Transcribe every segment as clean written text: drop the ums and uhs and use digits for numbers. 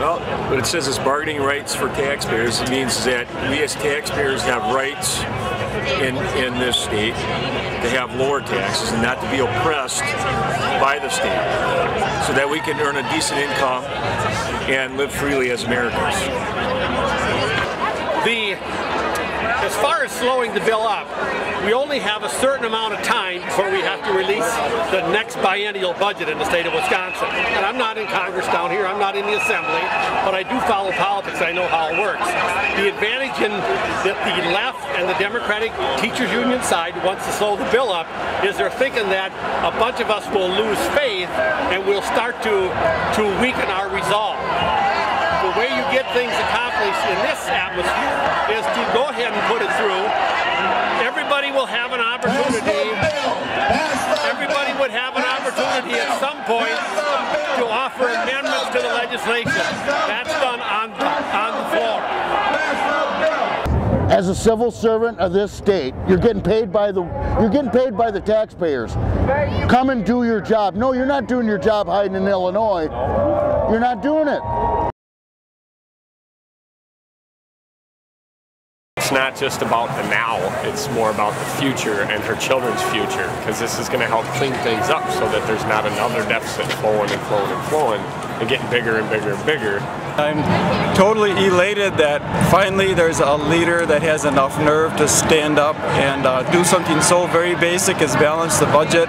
Well, what it says is bargaining rights for taxpayers. It means that we as taxpayers have rights in this state to have lower taxes and not to be oppressed by the state, so that we can earn a decent income and live freely as Americans. As far as slowing the bill up, we only have a certain amount of time before we have to release the next biennial budget in the state of Wisconsin. And I'm not in Congress down here, I'm not in the Assembly, but I do follow politics, I know how it works. The advantage in that the left and the Democratic Teachers Union side wants to slow the bill up is they're thinking that a bunch of us will lose faith and we'll start to weaken our resolve. The way you get things accomplished in this atmosphere is to go ahead and put it through. Everybody will have an opportunity. Everybody would have an opportunity at some point to offer amendments to the legislation. That's done on the floor. As a civil servant of this state, you're getting paid by the taxpayers. Come and do your job. No, you're not doing your job hiding in Illinois. You're not doing it. It's not just about the now, it's more about the future and her children's future, because this is going to help clean things up so that there's not another deficit flowing and flowing and flowing and getting bigger and bigger and bigger. I'm totally elated that finally there's a leader that has enough nerve to stand up and do something so very basic as balance the budget.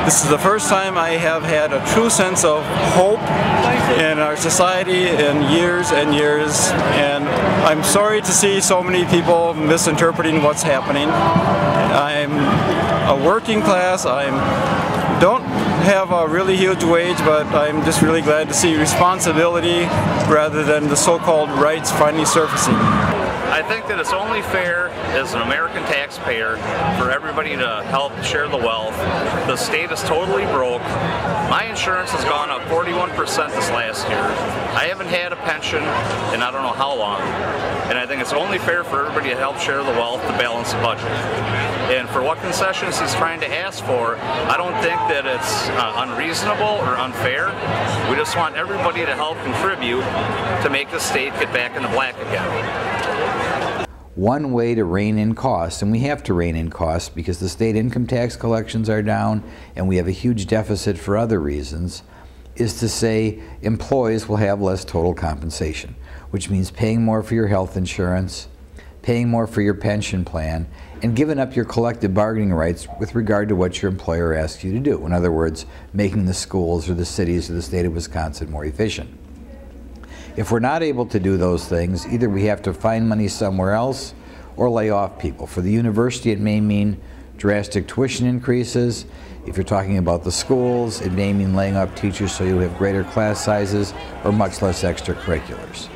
This is the first time I have had a true sense of hope in our society in years and years, and I'm sorry to see so many people misinterpreting what's happening. I'm a working class, I don't have a really huge wage, but I'm just really glad to see responsibility rather than the so-called rights finally surfacing. I think that it's only fair as an American taxpayer for everybody to help share the wealth. The state is totally broke. My insurance has gone up 41% this last year. I haven't had a pension in I don't know how long. And I think it's only fair for everybody to help share the wealth to balance the budget. And for what concessions he's trying to ask for, I don't think that it's unreasonable or unfair. We just want everybody to help contribute to make the state get back in the black again. One way to rein in costs, and we have to rein in costs because the state income tax collections are down and we have a huge deficit for other reasons, is to say employees will have less total compensation, which means paying more for your health insurance, paying more for your pension plan, and giving up your collective bargaining rights with regard to what your employer asks you to do. In other words, making the schools or the cities or the state of Wisconsin more efficient. If we're not able to do those things, either we have to find money somewhere else or lay off people. For the university, it may mean drastic tuition increases. If you're talking about the schools, it may mean laying off teachers so you have greater class sizes or much less extracurriculars.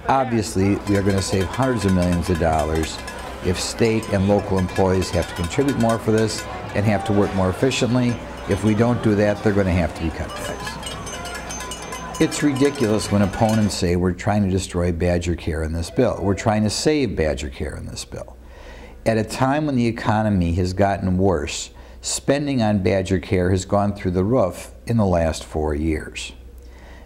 Obviously, we are going to save hundreds of millions of dollars if state and local employees have to contribute more for this and have to work more efficiently. If we don't do that, they're going to have to be cut back. It's ridiculous when opponents say we're trying to destroy Badger Care in this bill. We're trying to save Badger Care in this bill. At a time when the economy has gotten worse, spending on Badger Care has gone through the roof in the last 4 years.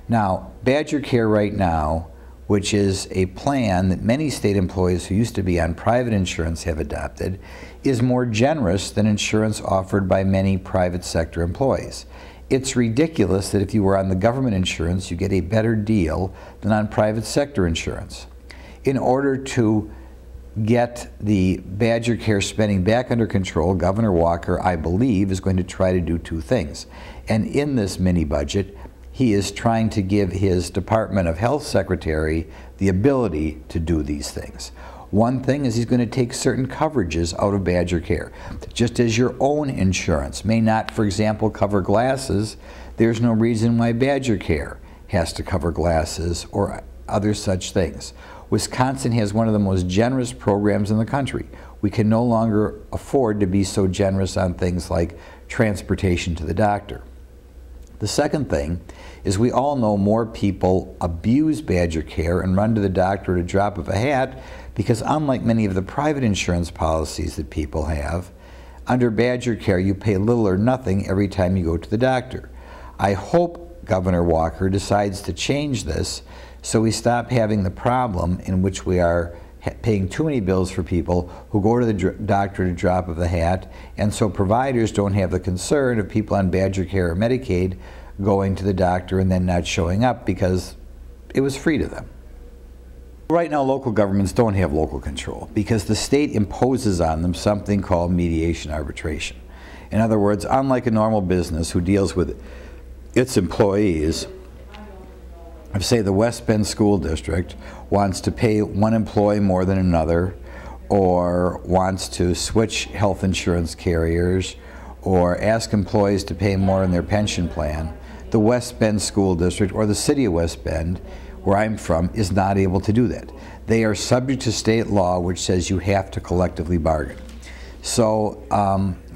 Now, Badger Care right now, which is a plan that many state employees who used to be on private insurance have adopted, is more generous than insurance offered by many private sector employees. It's ridiculous that if you were on the government insurance, you get a better deal than on private sector insurance. In order to get the Badger Care spending back under control, Governor Walker, I believe, is going to try to do two things. And in this mini budget, he is trying to give his Department of Health Secretary the ability to do these things. One thing is he's going to take certain coverages out of Badger Care. Just as your own insurance may not, for example, cover glasses, there's no reason why Badger Care has to cover glasses or other such things. Wisconsin has one of the most generous programs in the country. We can no longer afford to be so generous on things like transportation to the doctor. The second thing is we all know more people abuse Badger Care and run to the doctor at a drop of a hat because unlike many of the private insurance policies that people have, under Badger Care you pay little or nothing every time you go to the doctor. I hope Governor Walker decides to change this So we stop having the problem in which we are paying too many bills for people who go to the doctor at a drop of a hat, and so providers don't have the concern of people on Badger Care or Medicaid going to the doctor and then not showing up because it was free to them. Right now, local governments don't have local control because the state imposes on them something called mediation arbitration. In other words, unlike a normal business who deals with its employees, if, say, the West Bend School District wants to pay one employee more than another, or wants to switch health insurance carriers, or ask employees to pay more in their pension plan, the West Bend School District or the City of West Bend, where I'm from, is not able to do that. They are subject to state law which says you have to collectively bargain. So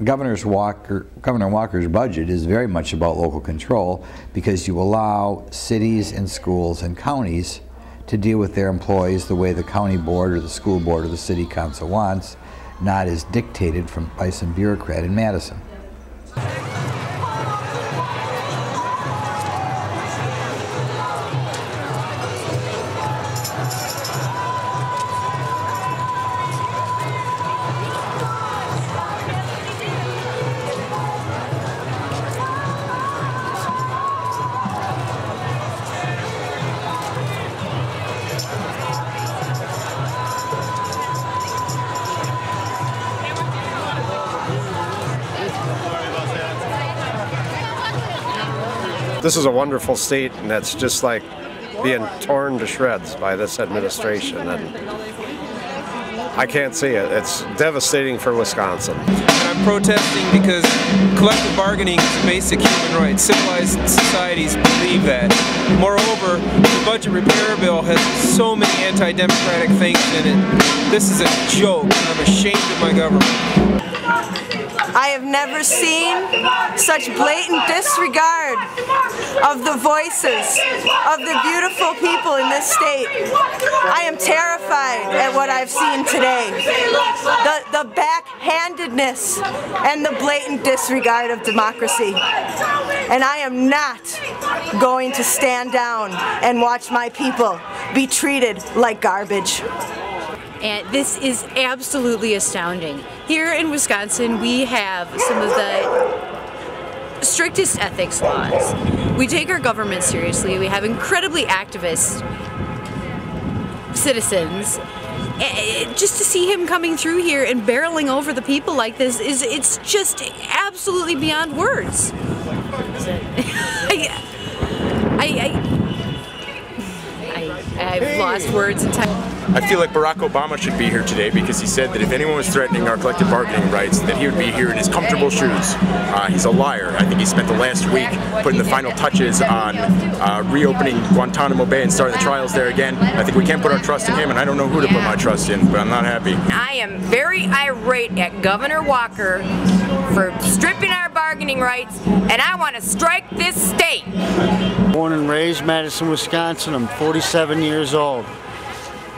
Governor Walker's budget is very much about local control because you allow cities and schools and counties to deal with their employees the way the county board or the school board or the city council wants, not as dictated by some bureaucrat in Madison. This is a wonderful state, and it's just like being torn to shreds by this administration, and I can't see it. It's devastating for Wisconsin. I'm protesting because collective bargaining is a basic human right. Civilized societies believe that. Moreover, the budget repair bill has so many anti-democratic things in it. This is a joke, and I'm ashamed of my government. I have never seen such blatant disregard of the voices of the beautiful people in this state. I am terrified at what I've seen today. The backhandedness and the blatant disregard of democracy. And I am not going to stand down and watch my people be treated like garbage. And this is absolutely astounding. Here in Wisconsin, we have some of the strictest ethics laws. We take our government seriously. We have incredibly activist citizens. Just to see him coming through here and barreling over the people like this it's just absolutely beyond words. I've lost words in time. I feel like Barack Obama should be here today because he said that if anyone was threatening our collective bargaining rights, that he would be here in his comfortable shoes. He's a liar. I think he spent the last week putting the final touches on reopening Guantanamo Bay and starting the trials there again. I think we can't put our trust in him, and I don't know who to put my trust in, but I'm not happy. I am very irate at Governor Walker for stripping our bargaining rights, and I want to strike this state. Born and raised Madison, Wisconsin. I'm 47 years old.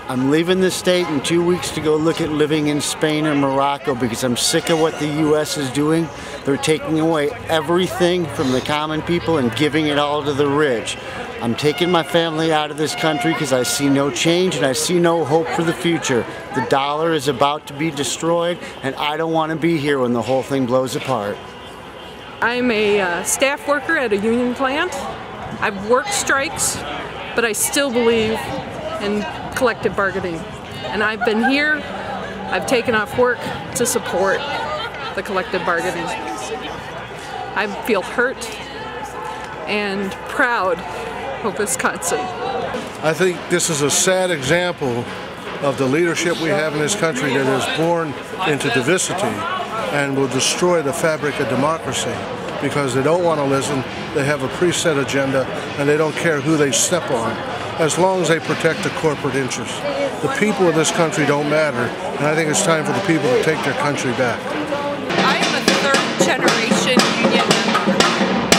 I'm leaving the state in 2 weeks to go look at living in Spain and Morocco because I'm sick of what the U.S. is doing. They're taking away everything from the common people and giving it all to the rich. I'm taking my family out of this country because I see no change and I see no hope for the future. The dollar is about to be destroyed, and I don't want to be here when the whole thing blows apart. I'm a staff worker at a union plant. I've worked strikes, but I still believe in collective bargaining. And I've been here, I've taken off work to support the collective bargaining. I feel hurt and proud of Wisconsin. I think this is a sad example of the leadership we have in this country that is born into diversity and will destroy the fabric of democracy because they don't want to listen, they have a preset agenda, and they don't care who they step on, as long as they protect the corporate interests. The people of this country don't matter, and I think it's time for the people to take their country back. I am a third-generation union member.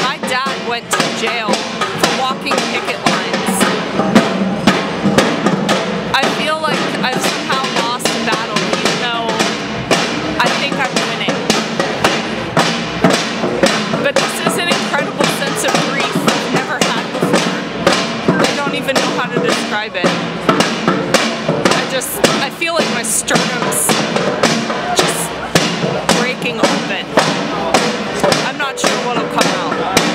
My dad went to jail for walking picket lines. I feel like I've somehow lost a battle, even though I think I'm winning. But this is an incredible sense of grief I've never had before. I don't even know how to describe it. describe it. I feel like my sternum's just breaking open. I'm not sure what'll come out.